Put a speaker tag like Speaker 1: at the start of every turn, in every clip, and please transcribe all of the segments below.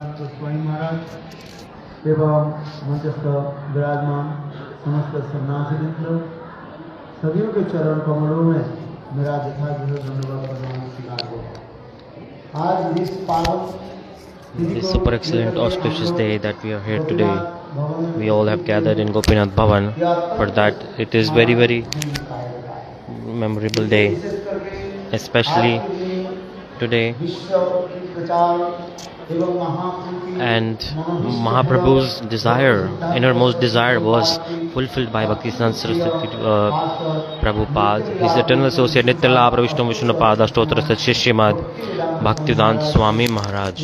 Speaker 1: स्वामी महाराज एवं मंचस्थ विराजमान समस्त सन्यासी मित्र सभी के चरण कमलों में मेरा यथार्थ धन्यवाद प्रणाम स्वीकार हो। आज इस पावन
Speaker 2: This super excellent auspicious day that we are here today, we all have gathered in Gopinath Bhavan. For that, it is very memorable day, especially today. And Mahaprabhu's desire, innermost desire, was fulfilled by Bhaktisiddhanta Saraswati Prabhupada. His eternal associate Nityala Pravishnu Vishnupada Ashtotra Shishimad Bhaktivedanta Swami Maharaj.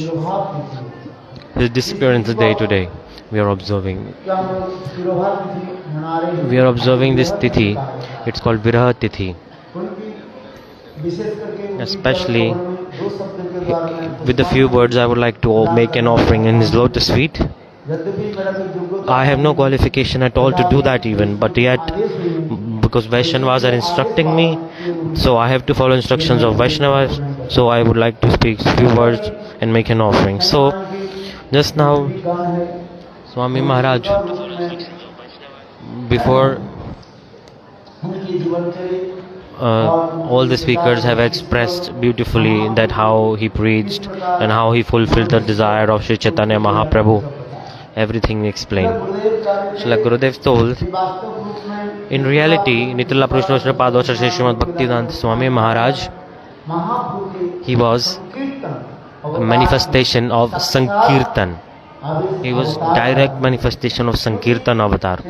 Speaker 2: His disappearance day today we are observing. We are observing this Tithi. It's called Viraha Tithi. Especially with a few words, I would like to make an offering in his lotus feet. I have no qualification at all to do that even, but yet, because Vaishnavas are instructing me, so I have to follow instructions of Vaishnavas, so I would like to speak a few words and make an offering. So, just now, Swami Maharaj, before all the speakers have expressed beautifully that how he preached and how he fulfilled the desire of Sri Chaitanya Mahaprabhu. Everything explained. Srila Gurudev told, in reality, Nityala Pravishnu Vishnupada Sri Srimad Bhaktivedanta Swami Maharaj, he was a manifestation of Sankirtan. He was direct manifestation of Sankirtan avatar.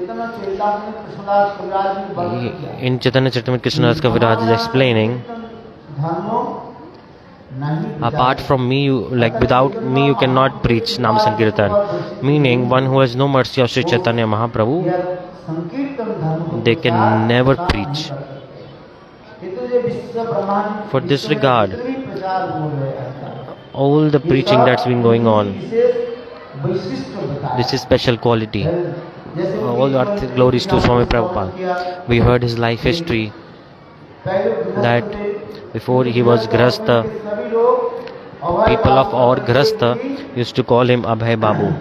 Speaker 2: In Chaitanya Charitamrita, Krishnadas Kaviraj is explaining, apart from me, without me you cannot preach Nam Sankirtan. Meaning, one who has no mercy of Sri Chaitanya Mahaprabhu, they can never preach. For this regard, all the preaching that's been going on, this is special quality. All the glories to Swami Prabhupada. We heard his life history, that before he was Grahastha, people of our Grahastha used to call him Abhay Babu.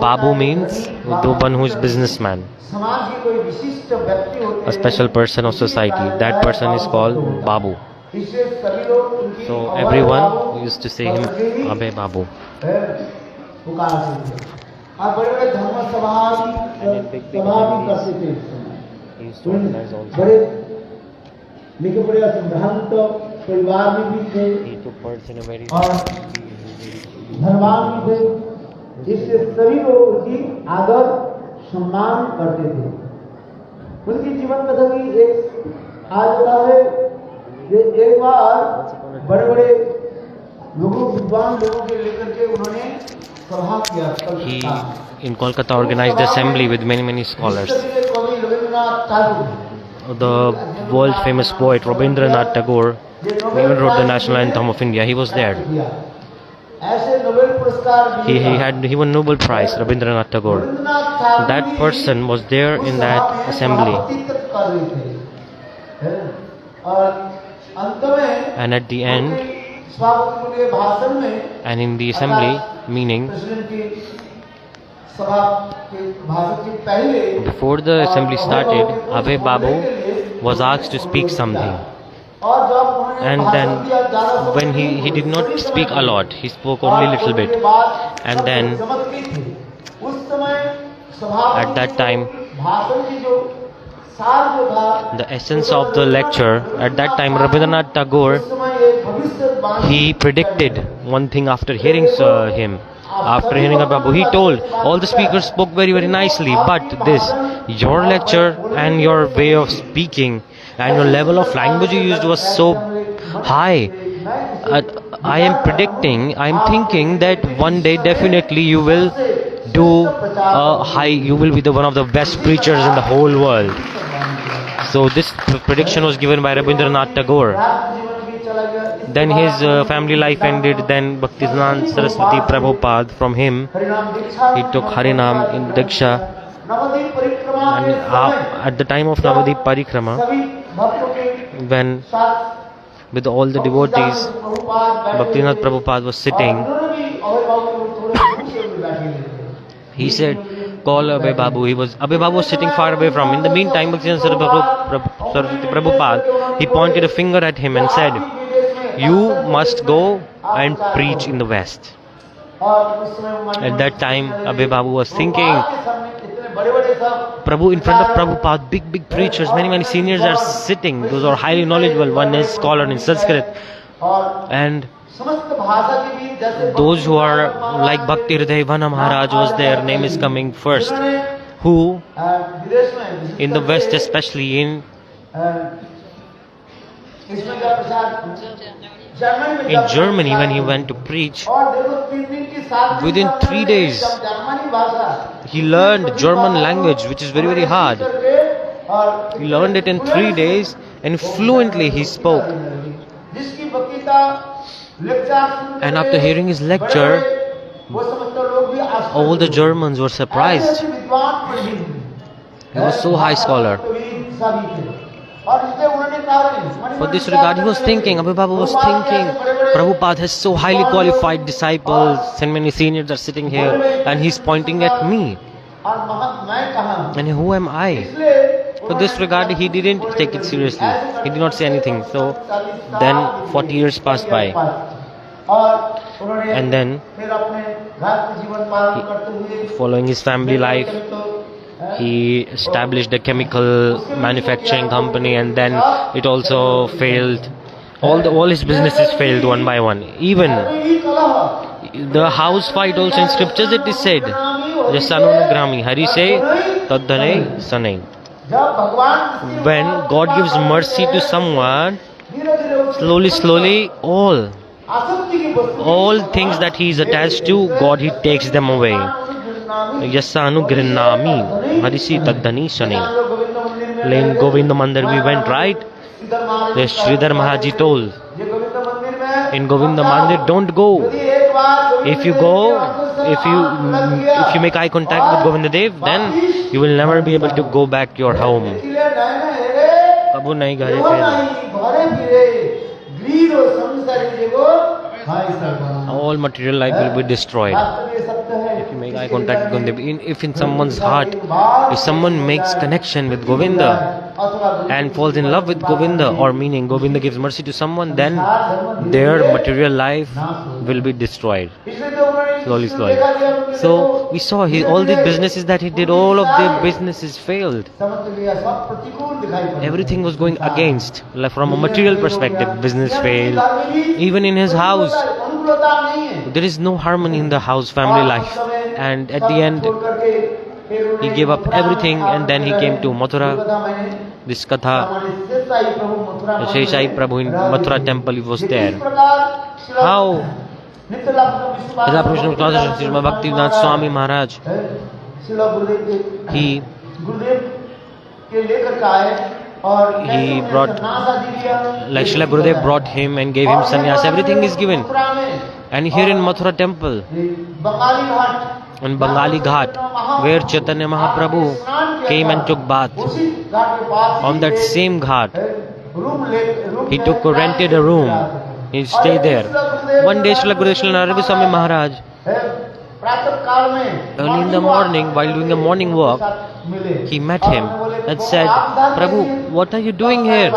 Speaker 2: Babu means the one who is businessman, a special person of society. That person is called Babu. So everyone used to say him Abhay Babu. And in big meetings, he used to organize also. He took parts in a very
Speaker 1: इससे सभी लोग उनकी आदर सम्मान करते थे। उनकी जीवन कथा की एक आज होता है कि एक बार बड़े बड़े लोगों विद्वान लोगों के लेकर के उन्होंने सभा किया।
Speaker 2: He in Kolkata organized assembly with many scholars. The world famous poet Rabindranath Tagore even wrote the national anthem of India. He was there. He won Nobel Prize, Rabindranath Tagore. That person was there in that assembly. And at the end, and in the assembly, meaning before the assembly started, Abhay Babu was asked to speak something. And then when he did not speak a lot, he spoke only a little bit. And then at that time, the essence of the lecture, at that time Rabindranath Tagore, he predicted one thing after hearing him. After hearing about Babu, he told all the speakers spoke very nicely, but your lecture and your way of speaking and your level of language you used was so high. I am thinking that one day definitely you will you will be one of the best preachers in the whole world. So this prediction was given by Rabindranath Tagore. Then his family life ended. Then Bhaktisiddhanta Saraswati Prabhupada, from him he took Harinam in Diksha. And at the time of Navadip Parikrama, when with all the devotees. Bhaktivinoda Prabhupada was sitting. He said, call Abhay Babu. Abhay Babu was sitting far away from him. In the meantime, Bhaktivinoda Saraswati Prabhupada, he pointed a finger at him and said, you must go and preach in the West. At that time, Abhay Babu was thinking, Prabhu, in front of Prabhupada, big preachers, many seniors are sitting. Those are highly knowledgeable. One is scholar in Sanskrit. And those who are like Bhakti Hriday Vana Maharaj was there, name is coming first, who in the West, especially in Germany, when he went to preach, within 3 days he learned German language, which is very hard. He learned it in 3 days and fluently he spoke. And after hearing his lecture, all the Germans were surprised. He was so high scholar. For this regard, he was thinking, Abhay Babu was thinking, Prabhupada has so highly qualified disciples and many seniors are sitting here and he's pointing at me. And who am I? For this regard, he didn't take it seriously. He did not say anything. So then 40 years passed by. And then, following his family life, he established a chemical manufacturing company, and then it also failed. All his businesses failed one by one. Even the house fight also in scriptures it is said, Jasanugrami, Hari say, Tadhane Sanai. When God gives mercy to someone, slowly all things that he is attached to, God, he takes them away. Yasanu Grinami, Harisi Tadhani Sanai. In Govinda Mandir we went, right? The Sridhar Maharaj told, in Govinda Mandir, don't go. If you go, if you make eye contact with Govinda Dev, then you will never be able to go back to your home. Kabhu nahi ghare all material life will be destroyed. If you make eye contact with Govinda, if in someone's heart, if someone makes connection with Govinda and falls in love with Govinda, or meaning Govinda gives mercy to someone, then their material life will be destroyed. Slowly. So we saw all the businesses that he did, all of the businesses failed. Everything was going against. Like from a material perspective, business failed. Even in his house, there is no harmony in the house, family life. And at the end, he gave up everything, and then he came to Mathura. This Katha, Sheshai Prabhu in Mathura temple, he was there. How? Bhaktivinoda Swami Maharaj, he brought, like Srila Gurudev brought him and gave him sannyas, everything is given. And here in Mathura temple, in Bengali Ghat, where Chaitanya Mahaprabhu came and took bath, on that same ghat, he rented a room. He stayed there. One day, Srila Gurudev Srila Narayana Swami Maharaj, early in the morning, while doing a morning walk, he met him and said, Prabhu, what are you doing here?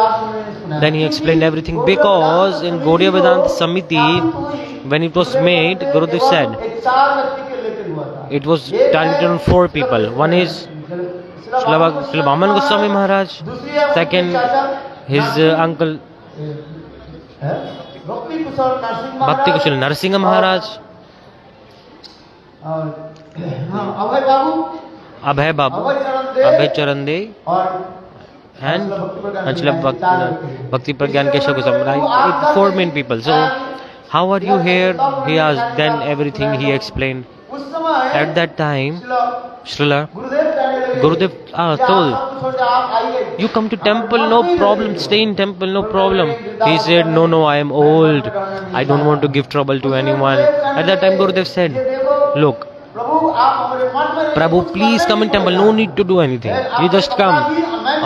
Speaker 2: Then he explained everything, because in Gaudiya Vedanta Samiti, when it was made, Gurudev said, it was targeted on 4 people. One is Srila Bhaman Goswami Maharaj, second, his uncle Bhakti Kushal Narsingha Maharaj, Abhay Babu, Abhay Charande, and Srila Bhakti Pragyan Keshav Goswami. 4 main people. So, how are you here? He asked. Then everything he explained. At that time, Srila Gurudev told, you come to temple, no problem, stay in temple, no problem. He said, no, I am old, I don't want to give trouble to anyone. At that time Gurudev said, look, Prabhu, please come in temple, no need to do anything. You just come,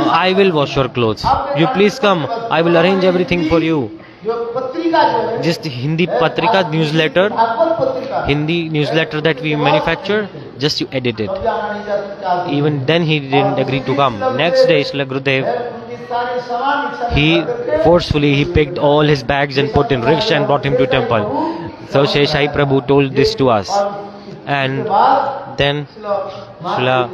Speaker 2: I will wash your clothes. You please come, I will arrange everything for you.
Speaker 1: जो पत्रिका जो है,
Speaker 2: just Hindi patrika newsletter,
Speaker 1: Bhagavat पत्रिका,
Speaker 2: Hindi newsletter that we manufacture, just you edit it.
Speaker 1: कभी आना नहीं चाहते थे।
Speaker 2: Even then he didn't agree to come. Next day, Srila Gurudev,
Speaker 1: उनकी सारी सामान एक साथ
Speaker 2: he
Speaker 1: करके
Speaker 2: forcefully he picked all his bags and put in rickshaw and brought him to temple. So Sheshai Prabhu told this to us. And then Srila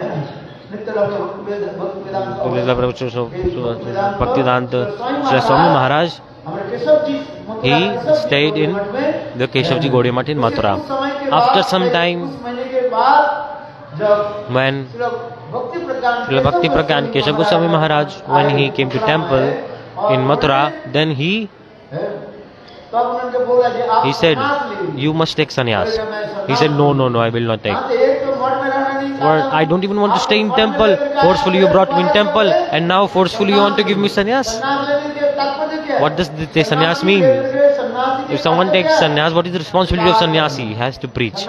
Speaker 2: Bhaktivedanta Srila Swami Maharaj, he stayed in the Keshavji Gaudiya Math in Mathura. After some time, when Srila Bhakti Pragyan Keshav Goswami Maharaj, when he came to temple in Mathura, then he said, you must take sannyas. He said, no, I will not take. Or I don't even want to stay in temple. Forcefully you brought me in temple, and now forcefully you want to give me sannyas. What does the sannyas mean? If someone takes sannyas, what is the responsibility of sannyasi? He has to preach.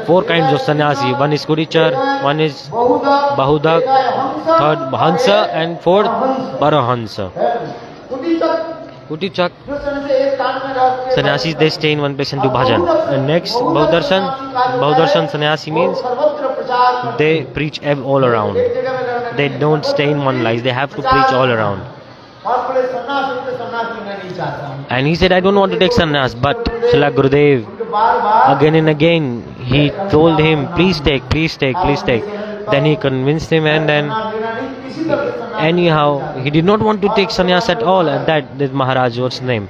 Speaker 2: 4 kinds of sannyasi. One is Kurichar, one is Bahudak, third Hansa, and fourth Parahansa. Utichak, sannyasis, they stay in one place and do bhajan. And next, Bahudarshan sannyasi means they preach all around. They don't stay in one place, they have to preach all around. And he said, I don't want to take sannyas, but Srila Gurudev, again and again, he told him, please take. Then he convinced him, and then anyhow, he did not want to take sannyas at all. At that Maharaj, what's his name?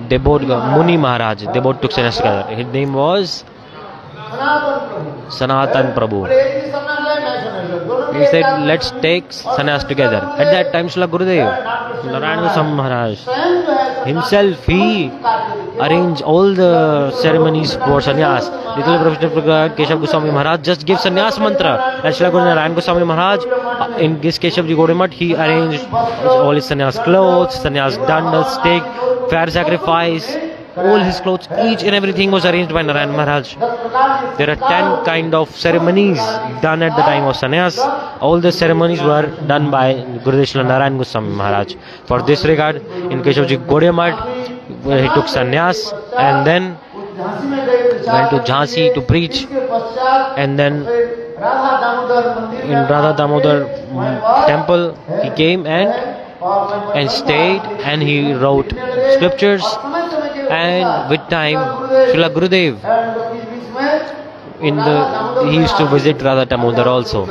Speaker 2: They both got Muni Maharaj. They both took sannyas together. His name was Sanatan Prabhu. He said, let's take sannyas together. At that time, Srila Gurudev, Narayana Goswami Maharaj himself, he arranged all the ceremonies for sannyas. Little Prabhupada Keshav Goswami Maharaj just gave sannyas mantra. And Srila Guru Narayana Goswami Maharaj, in this Keshavji Gaudiya Math, he arranged all his sannyas clothes, sannyas danda, stick, fire sacrifice. All his clothes, each and everything was arranged by Narayana Maharaj. There are 10 kind of ceremonies done at the time of sannyas. All the ceremonies were done by Gurudev Srila Narayana Goswami Maharaj. For this regard, in Keshavji Gaudiya Math, he took sannyas and then went to Jhansi to preach. And then in Radha Damodar temple, he came and stayed, and he wrote scriptures. And with time, Srila Gurudev, he used to visit Radha Damodar also.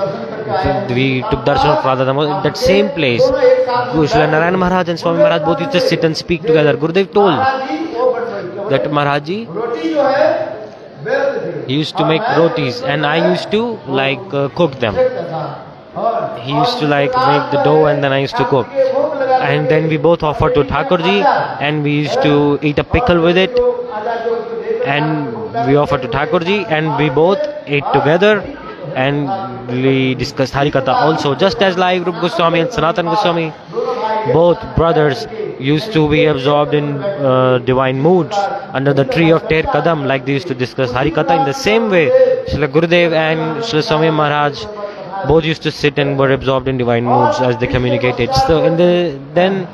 Speaker 2: We took darshan of Radha Damodar in that same place. Srila Narayana Maharaj and Swami Maharaj both used to sit and speak together. Gurudev told that Maharajji, he used to make rotis, and I used to cook them. He used to make the dough, and then I used to cook. And then we both offered to Thakurji, and we used to eat a pickle with it. And we offered to Thakurji, and we both ate together, and we discussed Harikatha also. Just as like Rupa Goswami and Sanatan Goswami, both brothers used to be absorbed in divine moods under the tree of Ter Kadam, like they used to discuss Harikatha. In the same way, Srila Gurudev and Srila Swami Maharaj both used to sit and were absorbed in divine moods as they communicated. So then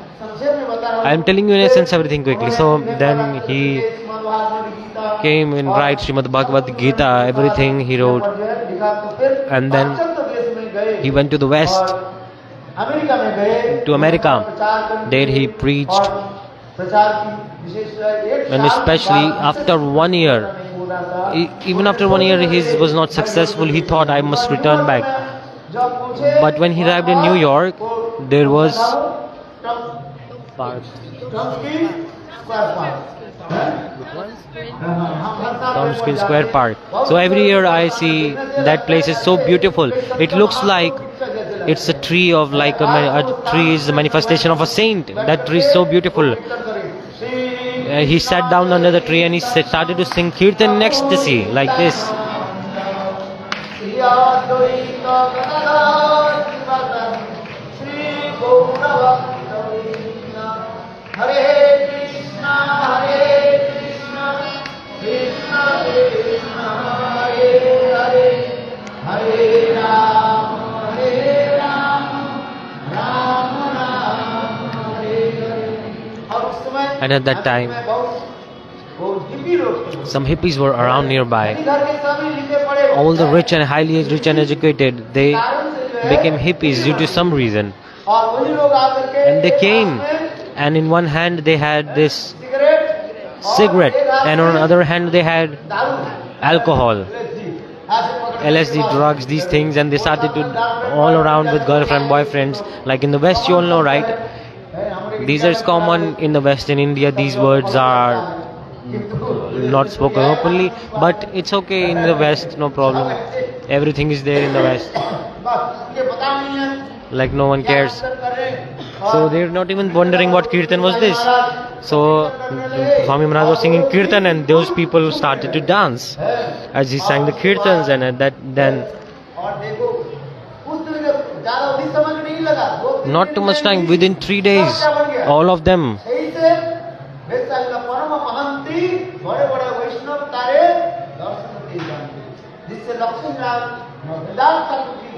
Speaker 2: I am telling you in essence everything quickly. So then he came and write Srimad Bhagavad Gita, everything he wrote. And then he went to the west, to America. There he preached. And especially after 1 year, even after 1 year he was not successful. He thought, I must return back. But when he arrived in New York, there was Tompkins Square Park. So every year I see that place is so beautiful. It looks like it's a tree of a tree is a manifestation of a saint. That tree is so beautiful. He sat down under the tree and he started to sing Kirtan in ecstasy like this.
Speaker 1: Hare Ram, Ram Ram,
Speaker 2: And at that time,
Speaker 1: वो hippie लोग थे।
Speaker 2: some hippies were around nearby.
Speaker 1: इधर के सभी लिखे पढ़े
Speaker 2: All the rich and highly rich and educated, they
Speaker 1: कारण से जो है,
Speaker 2: became hippies due to some reason.
Speaker 1: और वही लोग आकर के
Speaker 2: And they
Speaker 1: एक
Speaker 2: came,
Speaker 1: हाथ में
Speaker 2: and in one hand they had this
Speaker 1: cigarette और
Speaker 2: cigarette,
Speaker 1: एक हाथ
Speaker 2: and on
Speaker 1: में
Speaker 2: the other hand they had
Speaker 1: दारू
Speaker 2: alcohol,
Speaker 1: ऐसे पकड़
Speaker 2: LSD, drugs, these things, and they started to all around with girlfriend, boyfriends. Like in the West, you all know, right? These are common in the West. In India, these words are not spoken openly, but it's okay in the West, no problem. Everything is there in the West,
Speaker 1: बस ये पता नहीं है
Speaker 2: like no one cares.
Speaker 1: क्या कर रहे हैं।
Speaker 2: So they're not even wondering what kirtan was this. So Swami Maharaj was singing kirtan, and those people started to dance as he sang the kirtans, and at that then
Speaker 1: और देखो उस दिन जब ज्यादा उसी समय नहीं लगा वो
Speaker 2: not too much time, within 3 days, all of them,
Speaker 1: सही से वेदांग परम महंती बड़े बड़े वैष्णव तारे दर्शन के जानते जिससे Lakshmi Narayan Haridas Thakur ji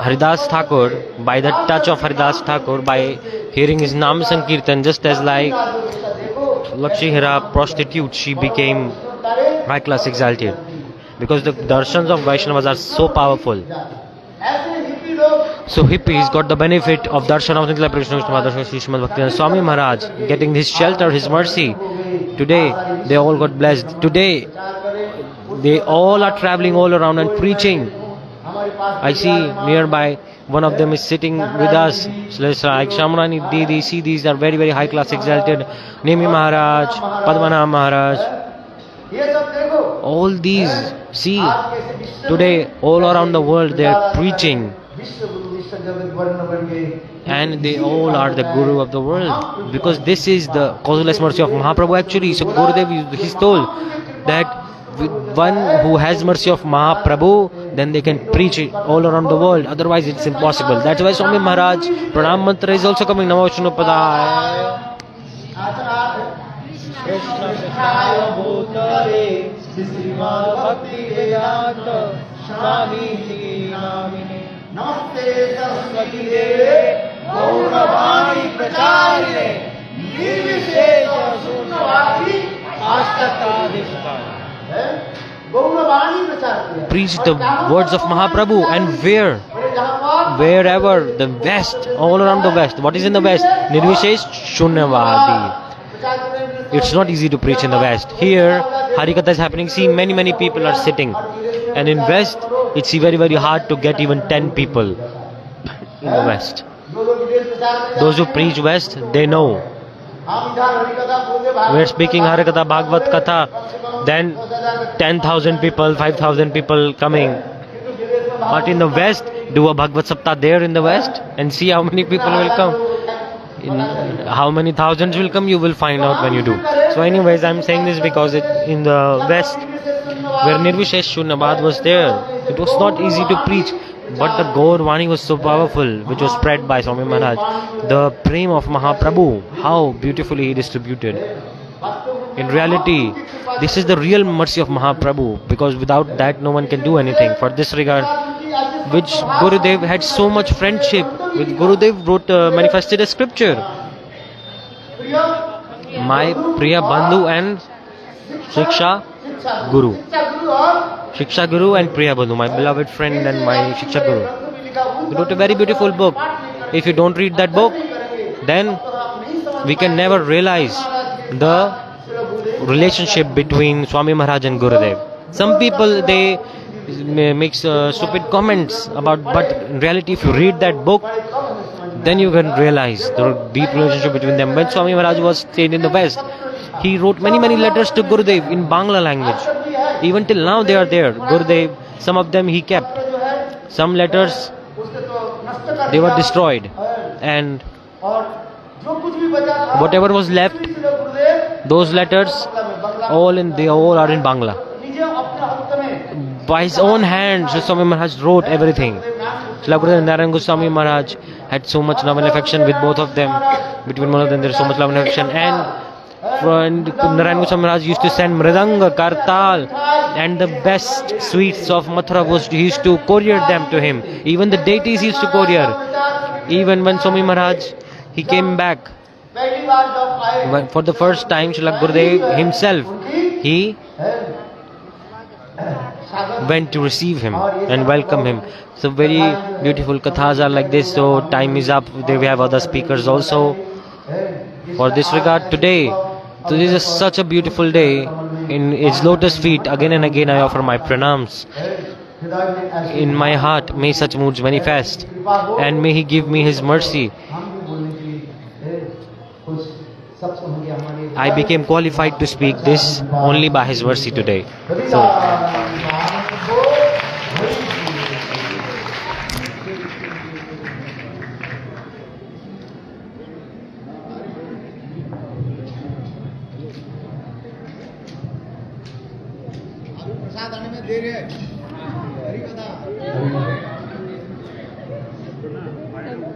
Speaker 2: Haridas Thakur, by the touch of Haridas Thakur, by hearing his Nam Sankirtan, just as like
Speaker 1: देखो
Speaker 2: Lakshmi Hira prostitute, she became
Speaker 1: तारे
Speaker 2: high class exalted. Because the darshans of Vaishnavas are so powerful.
Speaker 1: ऐसे hippie लोग
Speaker 2: So hippies got the benefit of darshan of Nitya Krishna Srimad Bhaktivinoda Swami Maharaj, getting his shelter, his mercy. Today, they all got blessed. Today, they all are traveling all around and preaching.
Speaker 1: हमारे पास
Speaker 2: I see nearby, one of them is sitting with us. So let's like Shamrani Didi, see these are very, very high class exalted. Nemi Maharaj, Padmanabh Maharaj.
Speaker 1: ये सब देखो
Speaker 2: All these, see,
Speaker 1: आज कैसे विश्व
Speaker 2: today all around the world they are preaching.
Speaker 1: विश्व गुरु विश्व जगत वर्ण बन गए
Speaker 2: And they all are the Guru of the world. Because this is the causeless mercy of Mahaprabhu actually. So Gurudev, he's told that with one who has mercy of Mahaprabhu, then they can preach it all around the world. Otherwise it's impossible. That's why Swami Maharaj, Pranam Mantra is also coming. Namo Vishnu Padaya.
Speaker 1: नमस्ते सरस्वती देवे गौरवाणी प्रचारिणे निर्विशेष शून्यवादी गौरवाणी प्रचार किया
Speaker 2: Preach the words of Mahaprabhu. And where? Wherever, the West, all around the West. What is in the West? Nirvishesh Shunyavadi. It's not easy to preach in the West. Here, Harikatha is happening. See, many people are sitting. And in West, it's very, very hard to get even 10 people in the West. Those who preach West, they know. We're speaking Harikatha, Bhagavad Katha, then 10,000 people, 5,000 people coming. But in the West, do a Bhagavad Saptah there in the West and see how many people will come. How many thousands will come, you will find out when you do. So anyways, I'm saying this because in the West, where Nirvishesh Shunyavad was there, it was not easy to preach. But the Gaur-Vani was so powerful, which was spread by Swami Maharaj. The prem of Mahaprabhu, how beautifully he distributed. In reality, this is the real mercy of Mahaprabhu, because without that no one can do anything. For this regard, which Gurudev had so much friendship with. Gurudev wrote, manifested a scripture. My Priya Bandhu and Shiksha Guru. Shiksha Guru and Priya Bandhu, my beloved friend and my Shiksha Guru. He wrote a very beautiful book. If you don't read that book, then we can never realize the relationship between Swami Maharaj and Gurudev. Some people, they make stupid comments about, but in reality, if you read that book, then you can realize the deep relationship between them. When Swami Maharaj was staying in the West, he wrote many letters to Gurudev in Bangla language. Even till now they are there. Gurudev, some of them he kept. Some letters, they were destroyed. And whatever was left, those letters, they all are in Bangla. By his own hands, Swami Maharaj wrote everything. Srila Gurudev Narayan Goswami Maharaj had so much love and affection with both of them. Between one of them there is so much love and affection. And Narayan Goswami Maharaj used to send Mridanga, Kartal and the best sweets of Mathura, he used to courier them to him. Even the deities he used to courier. Even when Swami Maharaj, he came back
Speaker 1: पहली बार जब आए,
Speaker 2: For the first time, Srila Gurudev himself, he went to receive him and welcome him. So very beautiful kathas are like this. So time is up. There we have other speakers also. For this regard, today is such a beautiful day. In its lotus feet, again and again I offer my pranams. In my heart, may such moods manifest, and may He give me His mercy. I became qualified to speak this only by His mercy today. So,
Speaker 1: प्रसाद आने में देर है, हरि कथा।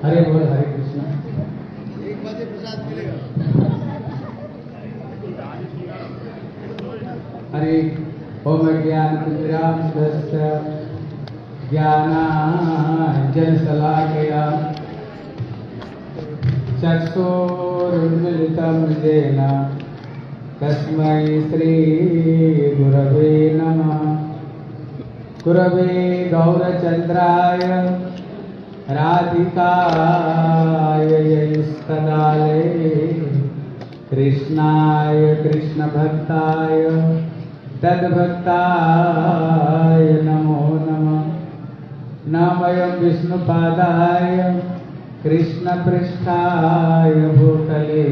Speaker 3: हरे बोल हरे कृष्ण।
Speaker 1: 1 बजे प्रसाद मिलेगा।
Speaker 3: हरि ओम ज्ञान तिमिरांधस्य ज्ञानाञ्जनशलाकया चक्षुरुन्मीलितं येन तस्मै श्रीगुरवे नमः। गुरवे गौरचन्द्राय राधिकाय यस्तदाले कृष्णाय कृष्णभक्ताय तद्भक्ताय नमो नमः। नमोऽयं विष्णुपादाय कृष्णपृष्ठाय भूतले